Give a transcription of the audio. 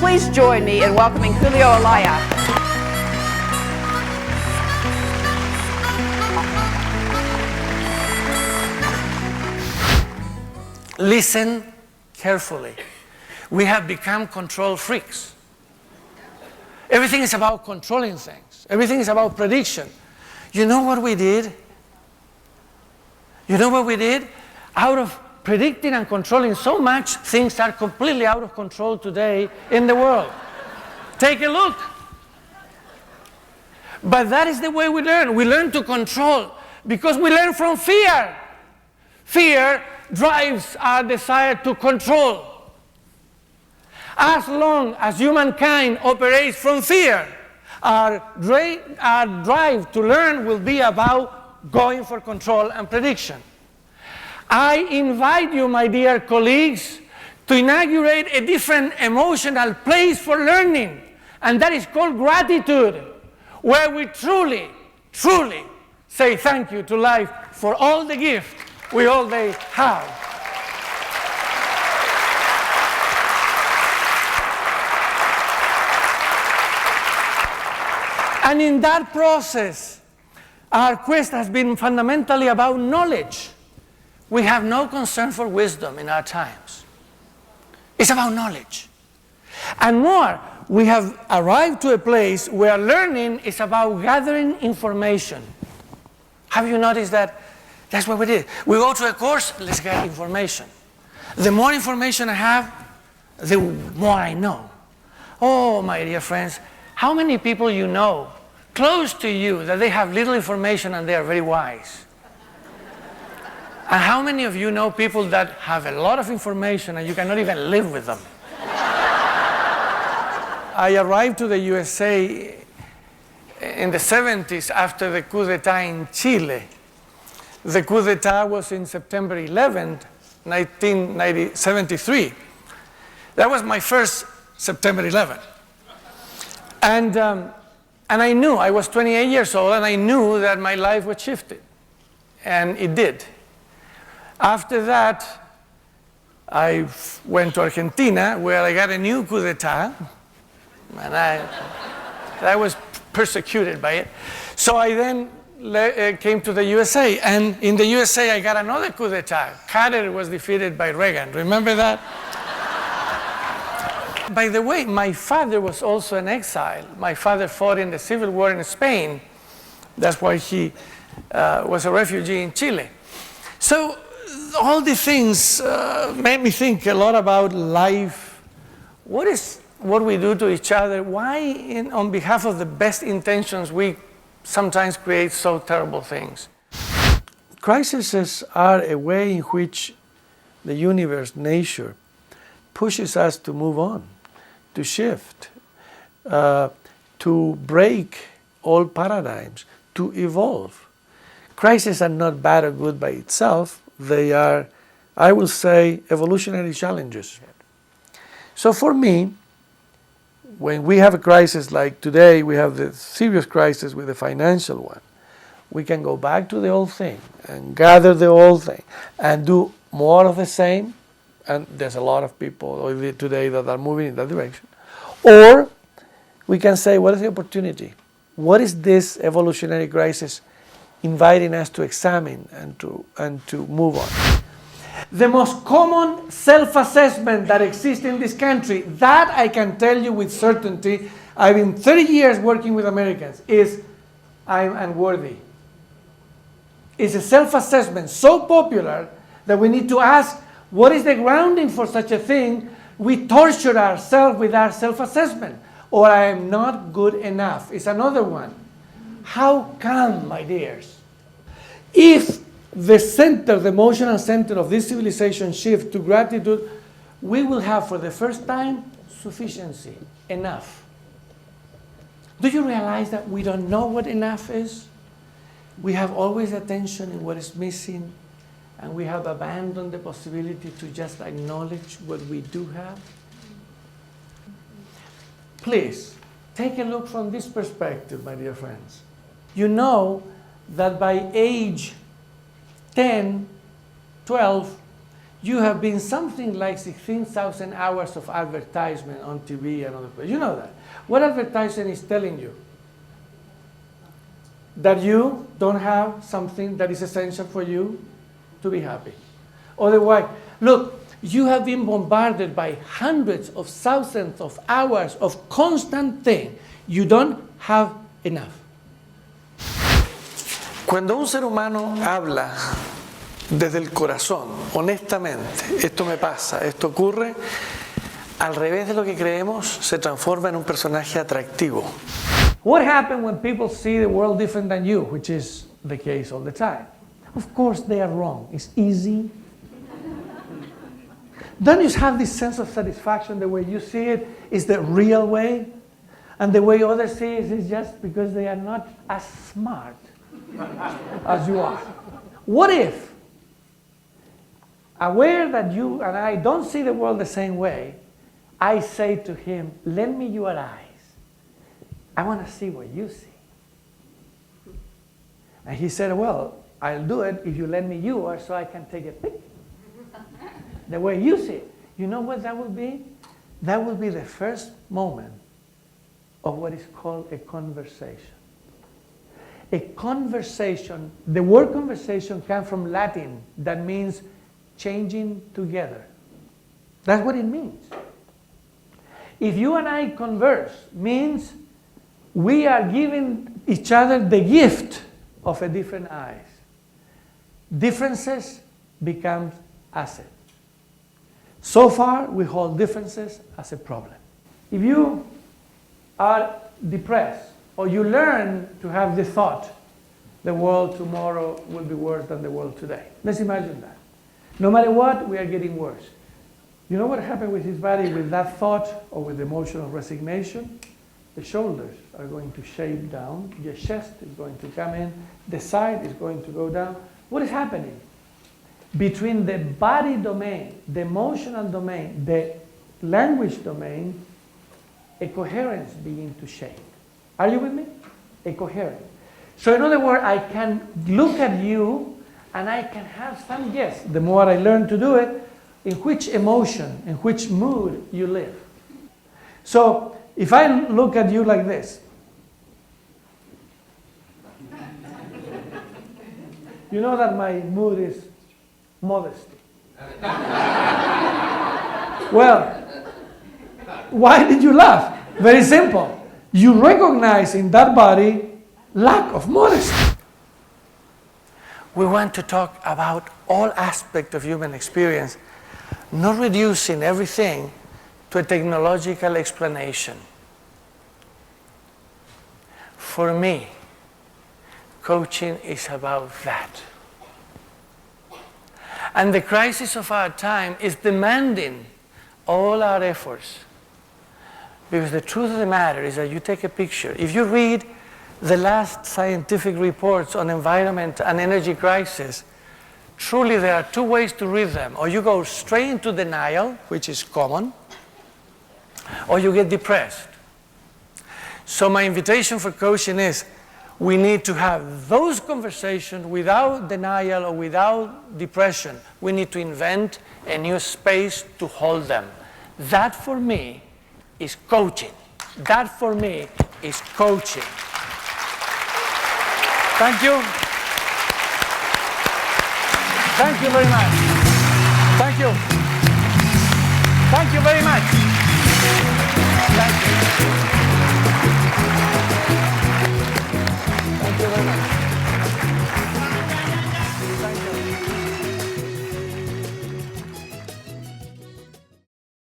please join me in welcoming Julio Olalla. Listen carefully. We have become control freaks. Everything is about controlling things. Everything is about prediction. You know what we did? You know what we did? Out of predicting and controlling so much, things are completely out of control today in the world. Take a look. But that is the way we learn. We learn to control because we learn from fear. Fear drives our desire to control. As long as humankind operates from fear, our drive to learn will be about going for control and prediction. I invite you, my dear colleagues, to inaugurate a different emotional place for learning, and that is called gratitude, where we truly, truly say thank you to life for all the gifts we all day have. And in that process, our quest has been fundamentally about knowledge. We have no concern for wisdom in our times. It's about knowledge. And more, we have arrived to a place where learning is about gathering information. Have you noticed that? That's what we did. We go to a course, let's get information. The more information I have, the more I know. Oh, my dear friends, how many people you know close to you that they have little information and they are very wise? And how many of you know people that have a lot of information and you cannot even live with them? I arrived to the USA in the 70s after the coup d'etat in Chile. The coup d'etat was in September 11th, 1973. That was my first September 11th. And I knew, I was 28 years old, and I knew that my life was shifted. And it did. After that, I went to Argentina, where I got a new coup d'etat, and I was persecuted by it. So I then came to the USA, and in the USA I got another coup d'etat. Carter was defeated by Reagan. Remember that? By the way, my father was also an exile. My father fought in the Civil War in Spain. That's why he was a refugee in Chile. So all these things made me think a lot about life. What is what we do to each other? Why, on behalf of the best intentions, we sometimes create so terrible things? Crises are a way in which the universe, nature, pushes us to move on, to shift, to break old paradigms, to evolve. Crises are not bad or good by itself. They are, I will say, evolutionary challenges. So for me, when we have a crisis like today, we have the serious crisis with the financial one, we can go back to the old thing and gather the old thing and do more of the same. And there's a lot of people today that are moving in that direction. Or we can say, what is the opportunity? What is this evolutionary crisis inviting us to examine and to move on? The most common self-assessment that exists in this country, that I can tell you with certainty, I've been 30 years working with Americans, is I'm unworthy. It's a self-assessment so popular that we need to ask, what is the grounding for such a thing? We torture ourselves with our self-assessment. Or I am not good enough is another one. How come, my dears? If the center, the emotional center of this civilization shift to gratitude, we will have for the first time sufficiency, enough. Do you realize that we don't know what enough is? We have always attention in what is missing, and we have abandoned the possibility to just acknowledge what we do have. Please, take a look from this perspective, my dear friends. You know that by age 10, 12, you have been something like 16,000 hours of advertisement on TV and other places. You know that. What advertisement is telling you? That you don't have something that is essential for you to be happy. Otherwise, look, you have been bombarded by hundreds of thousands of hours of constant thing. You don't have enough. Cuando un ser humano habla desde el corazón, honestamente, esto me pasa, esto ocurre, al revés de lo que creemos, se transforma en un personaje atractivo. What happens when people see the world different than you, which is the case all the time? Of course they are wrong. It's easy. Don't you have this sense of satisfaction the way you see it is the real way? And the way others see it is just because they are not as smart as you are. What if, aware that you and I don't see the world the same way, I say to him, lend me your eyes. I want to see what you see. And he said, well, I'll do it if you lend me yours so I can take a picture. The way you see it. You know what that will be? That will be the first moment of what is called a conversation. A conversation, the word conversation comes from Latin that means changing together. That's what it means. If you and I converse, means we are giving each other the gift of a different eyes. Differences become assets. So far, we hold differences as a problem. If you are depressed, or you learn to have the thought, the world tomorrow will be worse than the world today. Let's imagine that. No matter what, we are getting worse. You know what happened with his body with that thought or with emotional resignation? The shoulders are going to shape down, the chest is going to come in, the side is going to go down. What is happening? Between the body domain, the emotional domain, the language domain, a coherence begins to shape. Are you with me? A coherence. So in other words, I can look at you and I can have some guess, the more I learn to do it, in which emotion, in which mood you live. So if I look at you like this, you know that my mood is modesty. Well, why did you laugh? Very simple. You recognize in that body lack of modesty. We want to talk about all aspects of human experience, not reducing everything to a technological explanation. For me, coaching is about that. And the crisis of our time is demanding all our efforts. Because the truth of the matter is that you take a picture. If you read the last scientific reports on environment and energy crisis, truly there are two ways to read them. Or you go straight into denial, which is common, or you get depressed. So my invitation for coaching is, we need to have those conversations without denial or without depression. We need to invent a new space to hold them. That for me is coaching. That for me is coaching. Thank you. Thank you very much. Thank you. Thank you very much. Thank you.